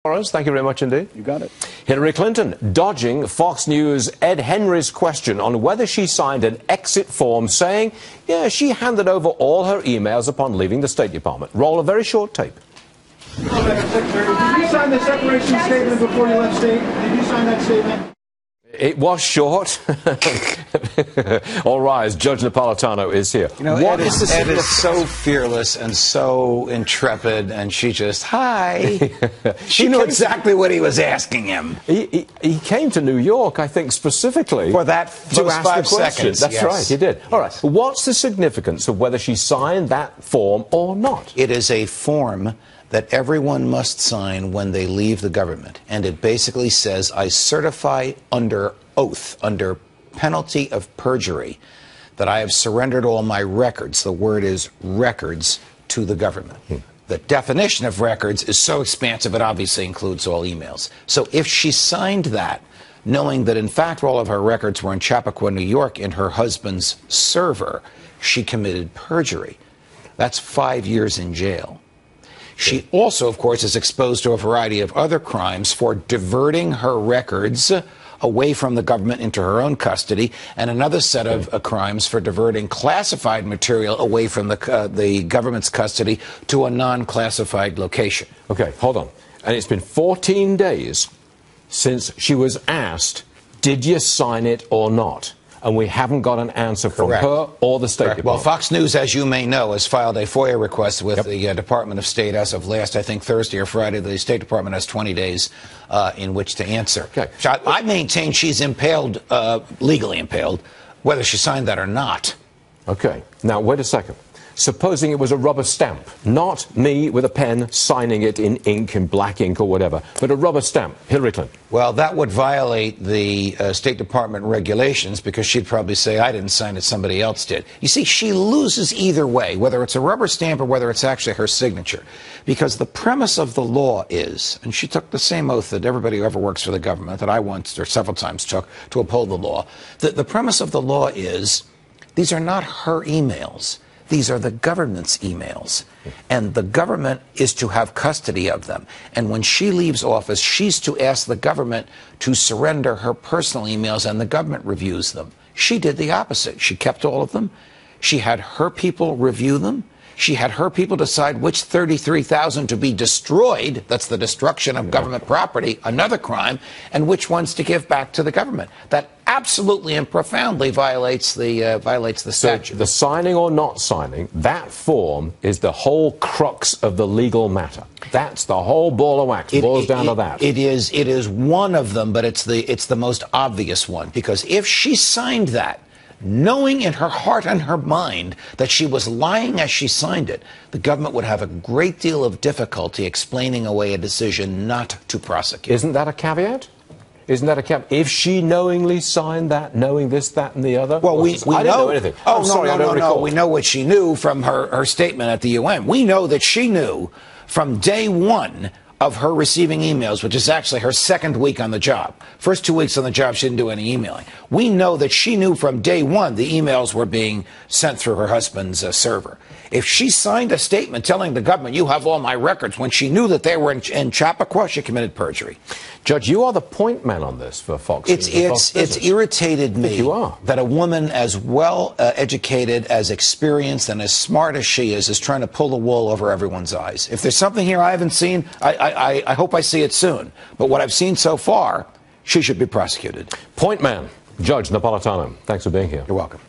Thank you very much indeed. You got it. Hillary Clinton dodging Fox News' Ed Henry's question on whether she signed an exit form saying, yeah, she handed over all her emails upon leaving the State Department. Roll a very short tape. Madam Secretary, did you sign the separation statement before you left state? Did you sign that statement? It was short. All rise. Judge Napolitano is here. You know, Ed is so fearless and so intrepid, and she just, hi. She knew exactly what he was asking him. He came to New York, I think, specifically for that to ask 5 the question. seconds. That's yes. right, he did. Yes. All right. What's the significance of whether she signed that form or not? It is a form that everyone must sign when they leave the government. And it basically says, I certify under oath, under penalty of perjury, that I have surrendered all my records. The word is records to the government. The definition of records is so expansive, it obviously includes all emails. So if she signed that, knowing that in fact all of her records were in Chappaqua, New York, in her husband's server, she committed perjury. That's 5 years in jail. She also, of course, is exposed to a variety of other crimes for diverting her records away from the government into her own custody, and another set of crimes for diverting classified material away from the government's custody to a non-classified location. Okay, hold on. And it's been 14 days since she was asked, did you sign it or not? And we haven't got an answer from her or the State Department. Well, Fox News, as you may know, has filed a FOIA request with the Department of State as of last, I think, Thursday or Friday. The State Department has 20 days in which to answer. Okay. I maintain she's impaled, legally impaled, whether she signed that or not. Okay. Now, wait a second. Supposing it was a rubber stamp, not me with a pen signing it in ink, in black ink or whatever, but a rubber stamp, Hillary Clinton. Well, that would violate the State Department regulations, because she'd probably say, I didn't sign it, somebody else did. You see, she loses either way, whether it's a rubber stamp or whether it's actually her signature, because the premise of the law is, and she took the same oath that everybody who ever works for the government, that I once or several times took to uphold the law, the premise of the law is, these are not her emails. These are the government's emails, and the government is to have custody of them. And when she leaves office, she's to ask the government to surrender her personal emails, and the government reviews them. She did the opposite. She kept all of them. She had her people review them. She had her people decide which 33,000 to be destroyed, that's the destruction of government property, another crime, and which ones to give back to the government. That absolutely and profoundly violates the statute. So the signing or not signing, that form is the whole crux of the legal matter. That's the whole ball of wax. It boils down to that. It is one of them, but it's the most obvious one, because if she signed that, knowing in her heart and her mind that she was lying as she signed it, the government would have a great deal of difficulty explaining away a decision not to prosecute. Isn't that a caveat? Isn't that a caveat? If she knowingly signed that, knowing this, that, and the other? Well, we I didn't know anything. Oh, I'm sorry, I don't recall. We know what she knew from her statement at the UN. We know that she knew from day one of her receiving emails, which is actually her second week on the job. First 2 weeks on the job, she didn't do any emailing. We know that she knew from day one the emails were being sent through her husband's server. If she signed a statement telling the government, you have all my records, when she knew that they were in Chappaqua, she committed perjury. Judge, you are the point man on this for Fox. It's irritated me that a woman as well educated, as experienced, and as smart as she is trying to pull the wool over everyone's eyes. If there's something here I haven't seen, I hope I see it soon. But what I've seen so far, she should be prosecuted. Point man, Judge Napolitano, thanks for being here. You're welcome.